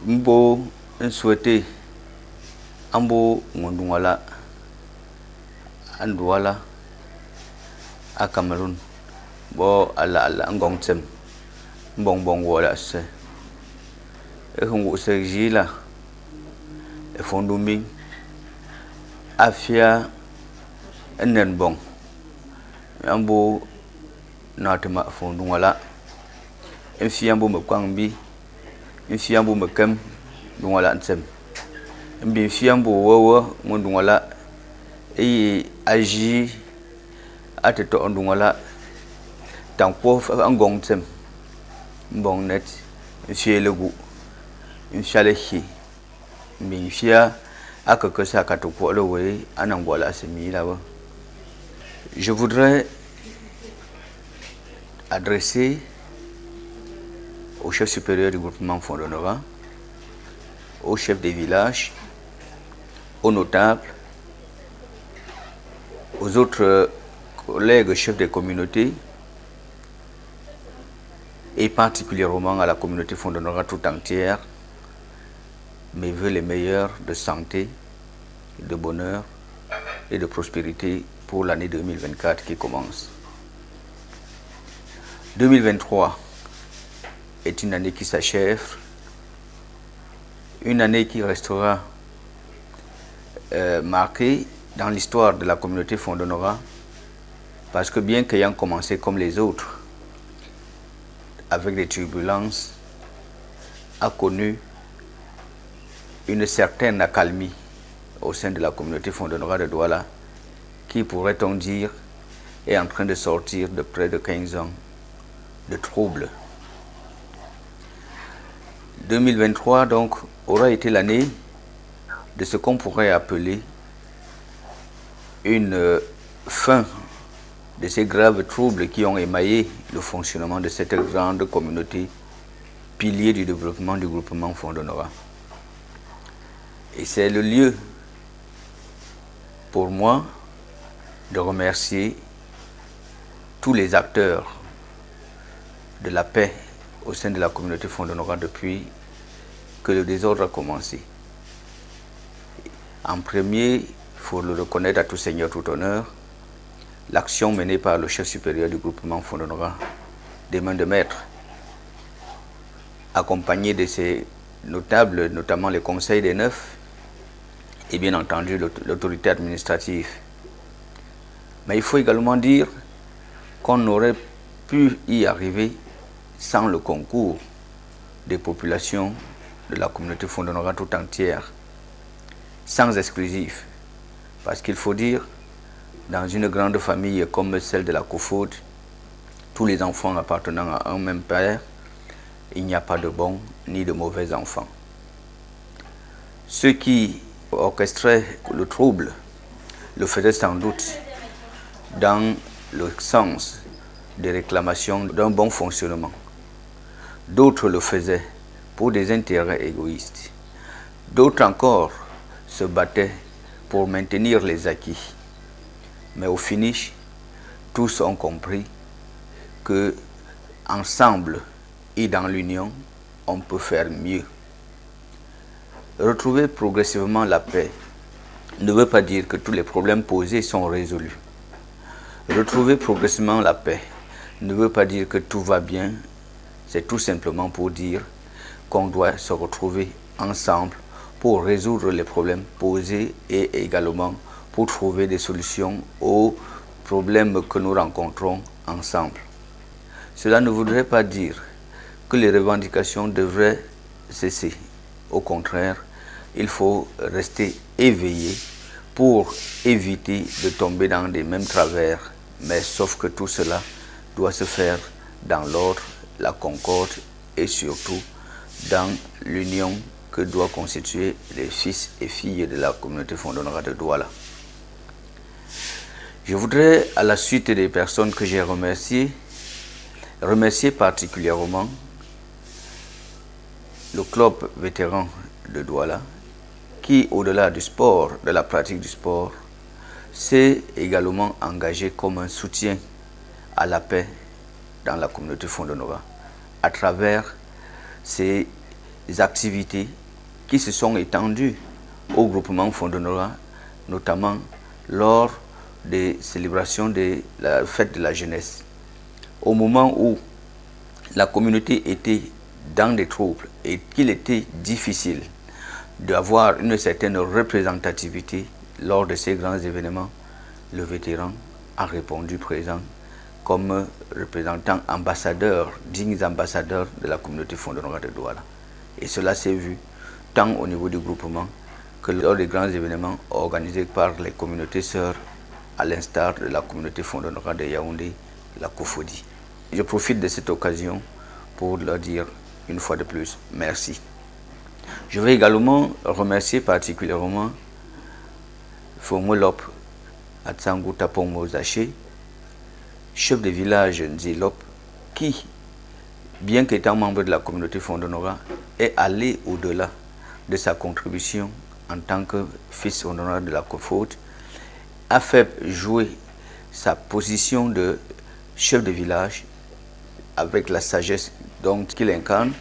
Mbo souhaité ambo ngondungala andouala à Cameroun bo ala ngongtsem mbong wala se e hungu se jila e fondumi afia enen bong ambo natema fondungala en fiambo me kwangbi en fiambo me kem dungala ntsem mbi fiambo wowo ngondungala e agi ateto ondungala tanko angong tsem mbong net fielegu inshalehi mbi fia akakosa katoko le we anangwala semi là-bas. Je voudrais adresser au chef supérieur du groupement Fondonora, au chef des villages, aux notables, aux autres collègues chefs des communautés et particulièrement à la communauté Fondonora tout entière mes vœux les meilleurs de santé, de bonheur et de prospérité pour l'année 2024 qui commence. 2023 est une année qui s'achève, une année qui restera marquée dans l'histoire de la communauté Fondonora, parce que bien qu'ayant commencé comme les autres, avec des turbulences, a connu une certaine accalmie au sein de la communauté Fondonora de Douala, qui, pourrait-on dire, est en train de sortir de près de 15 ans de troubles. 2023, donc, aura été l'année de ce qu'on pourrait appeler une fin de ces graves troubles qui ont émaillé le fonctionnement de cette grande communauté, pilier du développement du groupement Fondonora. Et c'est le lieu pour moi de remercier tous les acteurs de la paix au sein de la communauté Fondonora depuis que le désordre a commencé. En premier, il faut le reconnaître à tout seigneur, tout honneur, l'action menée par le chef supérieur du groupement Fondonora, des mains de maître, accompagné de ses notables, notamment les conseils des neufs, et bien entendu l'autorité administrative. Mais il faut également dire qu'on aurait pu y arriver sans le concours des populations de la communauté Fondonora tout entière, sans exclusif. Parce qu'il faut dire, dans une grande famille comme celle de la COFOD, tous les enfants appartenant à un même père, il n'y a pas de bons ni de mauvais enfants. Ceux qui orchestraient le trouble le faisaient sans doute dans le sens des réclamations d'un bon fonctionnement. D'autres le faisaient pour des intérêts égoïstes. D'autres encore se battaient pour maintenir les acquis. Mais au finish, tous ont compris que ensemble et dans l'union, on peut faire mieux. Retrouver progressivement la paix ne veut pas dire que tous les problèmes posés sont résolus. Retrouver progressivement la paix ne veut pas dire que tout va bien. C'est tout simplement pour dire qu'on doit se retrouver ensemble pour résoudre les problèmes posés et également pour trouver des solutions aux problèmes que nous rencontrons ensemble. Cela ne voudrait pas dire que les revendications devraient cesser. Au contraire, il faut rester éveillé pour éviter de tomber dans les mêmes travers. Mais sauf que tout cela doit se faire dans l'ordre, la concorde et surtout dans l'union que doivent constituer les fils et filles de la communauté Fondonora de Douala. Je voudrais, à la suite des personnes que j'ai remercier particulièrement le club vétéran de Douala, qui, au-delà du sport, de la pratique du sport, s'est également engagé comme un soutien à la paix dans la communauté Fondonora, à travers ces activités qui se sont étendues au groupement Fondonora, notamment lors des célébrations de la fête de la jeunesse. Au moment où la communauté était dans des troubles et qu'il était difficile d'avoir une certaine représentativité lors de ces grands événements, le vétéran a répondu présent comme représentant ambassadeur, dignes ambassadeurs de la communauté Fondonora de Douala. Et cela s'est vu tant au niveau du groupement que lors des grands événements organisés par les communautés sœurs, à l'instar de la communauté Fondonora de Yaoundé, la Cofodi. Je profite de cette occasion pour leur dire une fois de plus merci. Je vais également remercier particulièrement Fomolop Atsangu Tapongo Zaché, chef de village Nzilop, qui, bien qu'étant membre de la communauté Fondonora, est allé au-delà de sa contribution en tant que fils honoraire de la Cofodi, a fait jouer sa position de chef de village avec la sagesse qu'il incarne.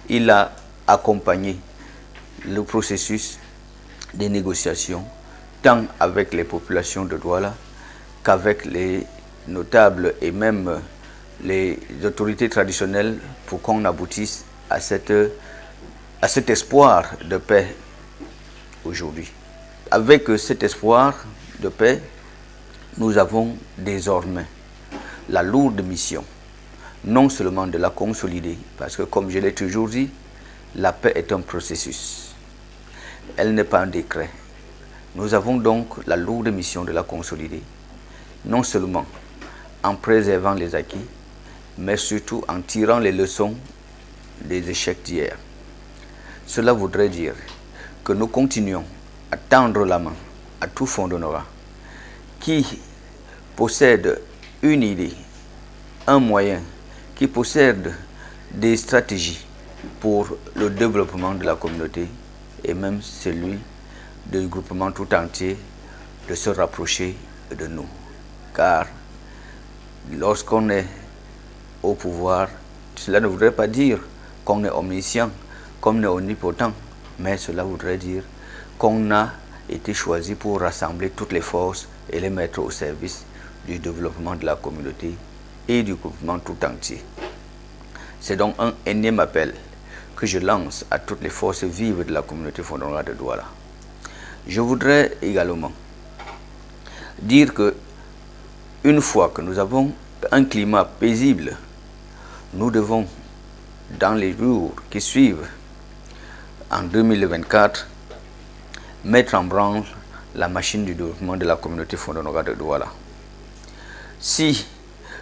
Il a accompagné le processus des négociations tant avec les populations de Douala qu'avec les notables et même les autorités traditionnelles pour qu'on aboutisse à cet espoir de paix aujourd'hui. Avec cet espoir de paix, nous avons désormais la lourde mission, non seulement de la consolider, parce que comme je l'ai toujours dit, la paix est un processus. Elle n'est pas un décret. Nous avons donc la lourde mission de la consolider, non seulement en préservant les acquis, mais surtout en tirant les leçons des échecs d'hier. Cela voudrait dire que nous continuons à tendre la main à tout Fondonora qui possède une idée, un moyen, qui possède des stratégies pour le développement de la communauté et même celui du groupement tout entier de se rapprocher de nous. Car lorsqu'on est au pouvoir, cela ne voudrait pas dire qu'on est omniscient, qu'on est omnipotent, mais cela voudrait dire qu'on a été choisi pour rassembler toutes les forces et les mettre au service du développement de la communauté et du groupement tout entier. C'est donc un énième appel que je lance à toutes les forces vives de la communauté Fondonora de Douala. Je voudrais également dire que une fois que nous avons un climat paisible, nous devons, dans les jours qui suivent, en 2024, mettre en branle la machine du développement de la communauté Fondonora de Douala. Si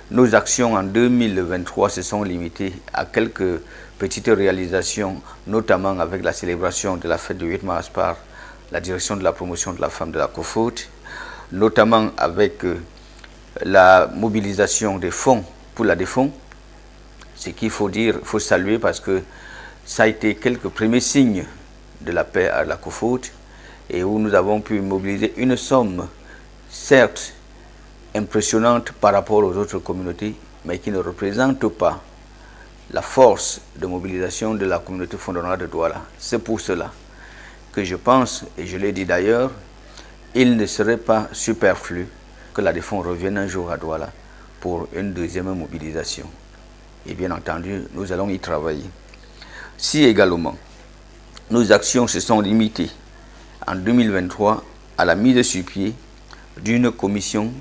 nos actions en 2023 se sont limitées à quelques petites réalisations, notamment avec la célébration de la fête du 8 mars par la direction de la promotion de la femme de la Cofodi, notamment avec la mobilisation des fonds pour la défense, ce qu'il faut dire, il faut saluer parce que ça a été quelques premiers signes de la paix à la Cofodi et où nous avons pu mobiliser une somme, certes impressionnante par rapport aux autres communautés, mais qui ne représente pas la force de mobilisation de la communauté Fondonora de Douala. C'est pour cela que je pense, et je l'ai dit d'ailleurs, il ne serait pas superflu que la défense revienne un jour à Douala pour une deuxième mobilisation. Et bien entendu, nous allons y travailler. Si également nos actions se sont limitées en 2023 à la mise sur pied d'une commission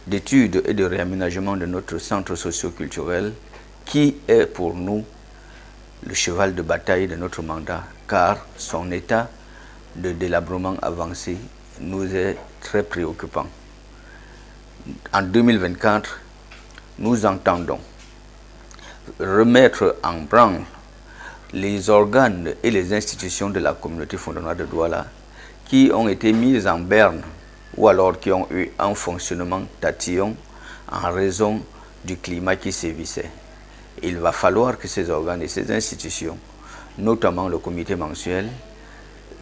d'études et de réaménagement de notre centre socio-culturel qui est pour nous le cheval de bataille de notre mandat, car son état de délabrement avancé nous est très préoccupant. En 2024, nous entendons remettre en branle les organes et les institutions de la communauté Fondonora de Douala qui ont été mises en berne ou alors qui ont eu un fonctionnement tatillon en raison du climat qui sévissait. Il va falloir que ces organes et ces institutions, notamment le comité mensuel,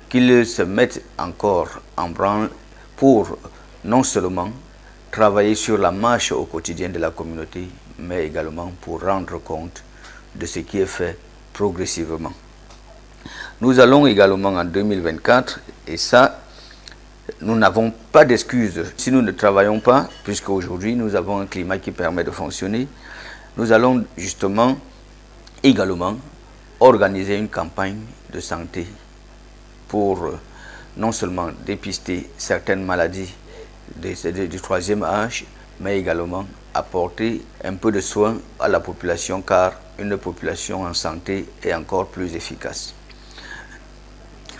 qu'ils se mettent encore en branle pour non seulement travailler sur la marche au quotidien de la communauté, mais également pour rendre compte de ce qui est fait progressivement. Nous allons également en 2024, et ça, nous n'avons pas d'excuses. Si nous ne travaillons pas, puisque aujourd'hui nous avons un climat qui permet de fonctionner, nous allons justement également organiser une campagne de santé pour non seulement dépister certaines maladies du troisième âge, mais également apporter un peu de soin à la population, car une population en santé est encore plus efficace.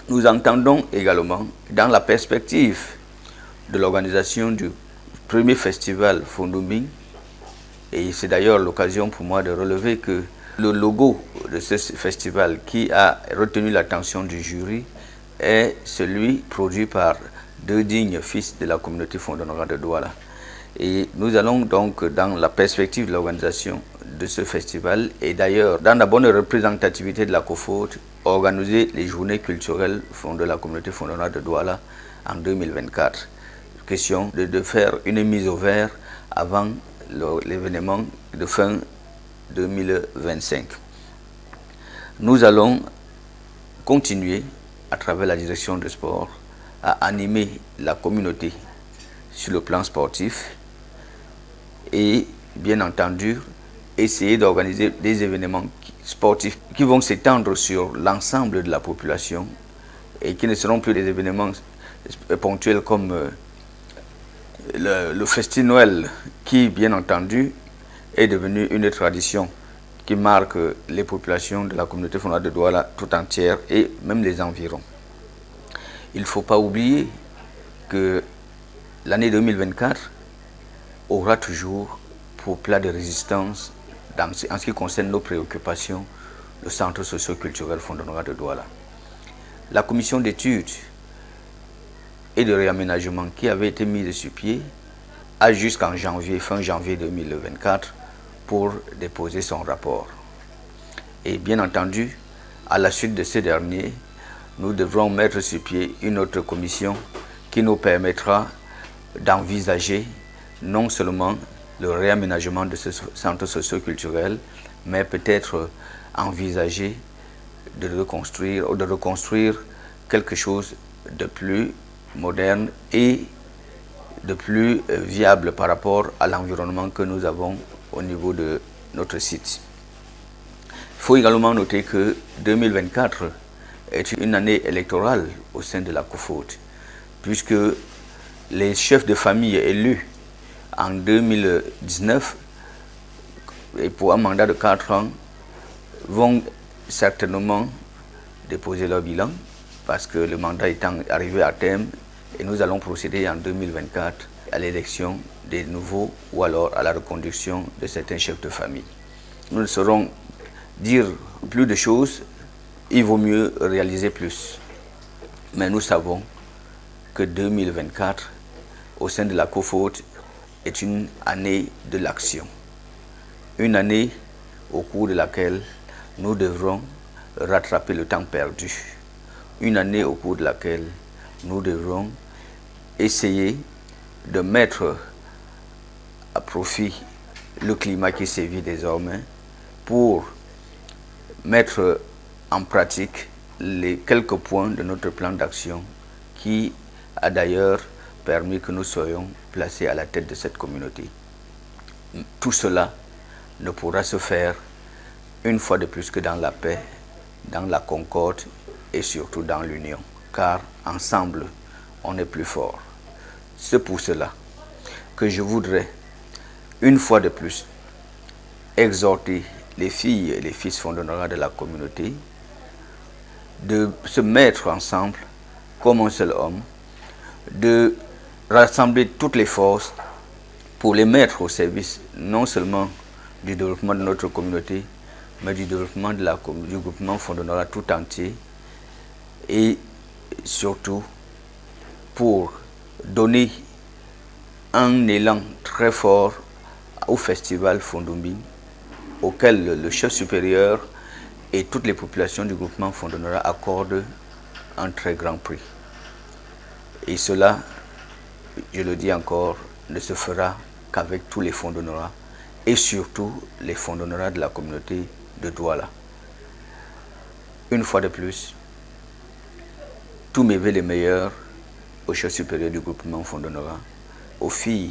Nous entendons également, dans la perspective de l'organisation du premier festival Fondombing, et c'est d'ailleurs l'occasion pour moi de relever que le logo de ce festival qui a retenu l'attention du jury est celui produit par deux dignes fils de la communauté Fondonora de Douala. Et nous allons donc, dans la perspective de l'organisation de ce festival, et d'ailleurs dans la bonne représentativité de la COFOD, organiser les journées culturelles de la communauté Fondonora de Douala en 2024. Question de faire une mise au vert avant l'événement de fin 2025. Nous allons continuer, à travers la direction de sport, à animer la communauté sur le plan sportif et, bien entendu, essayer d'organiser des événements sportifs qui vont s'étendre sur l'ensemble de la population et qui ne seront plus des événements ponctuels comme le festin Noël, qui, bien entendu, est devenu une tradition qui marque les populations de la communauté Fondonora de Douala tout entière et même les environs. Il ne faut pas oublier que l'année 2024 aura toujours pour plat de résistance, en ce qui concerne nos préoccupations, le centre socio-culturel Fondonora de Douala. La commission d'études et de réaménagement qui avait été mise sur pied a jusqu'en janvier, fin janvier 2024, pour déposer son rapport. Et bien entendu, à la suite de ce dernier, nous devrons mettre sur pied une autre commission qui nous permettra d'envisager non seulement le réaménagement de ce centre socio-culturel, mais peut-être envisager de reconstruire quelque chose de plus moderne et de plus viable par rapport à l'environnement que nous avons au niveau de notre site. Il faut également noter que 2024 est une année électorale au sein de la COFOD, puisque les chefs de famille élus en 2019 et pour un mandat de 4 ans vont certainement déposer leur bilan parce que le mandat étant arrivé à terme, et nous allons procéder en 2024 à l'élection des nouveaux ou alors à la reconduction de certains chefs de famille. Nous ne saurons dire plus de choses, il vaut mieux réaliser plus. Mais nous savons que 2024, au sein de la COFOD, est une année de l'action. Une année au cours de laquelle nous devrons rattraper le temps perdu. Une année au cours de laquelle nous devrons essayer de mettre à profit le climat qui sévit désormais pour mettre en pratique les quelques points de notre plan d'action qui a d'ailleurs permis que nous soyons placés à la tête de cette communauté. Tout cela ne pourra se faire une fois de plus que dans la paix, dans la concorde et surtout dans l'union, car ensemble, on est plus fort. C'est pour cela que je voudrais, une fois de plus, exhorter les filles et les fils Fondonora de la communauté de se mettre ensemble comme un seul homme, de rassembler toutes les forces pour les mettre au service non seulement du développement de notre communauté, mais du développement du groupement Fondonora tout entier, et surtout pour donner un élan très fort au festival Fondombing, auquel le chef supérieur et toutes les populations du groupement Fondonora accordent un très grand prix. Et cela, je le dis encore, ne se fera qu'avec tous les Fondonora et surtout les Fondonora de la communauté de Douala. une fois de plus, tous mes vœux les meilleurs au chef supérieur du groupement Fondonora, aux filles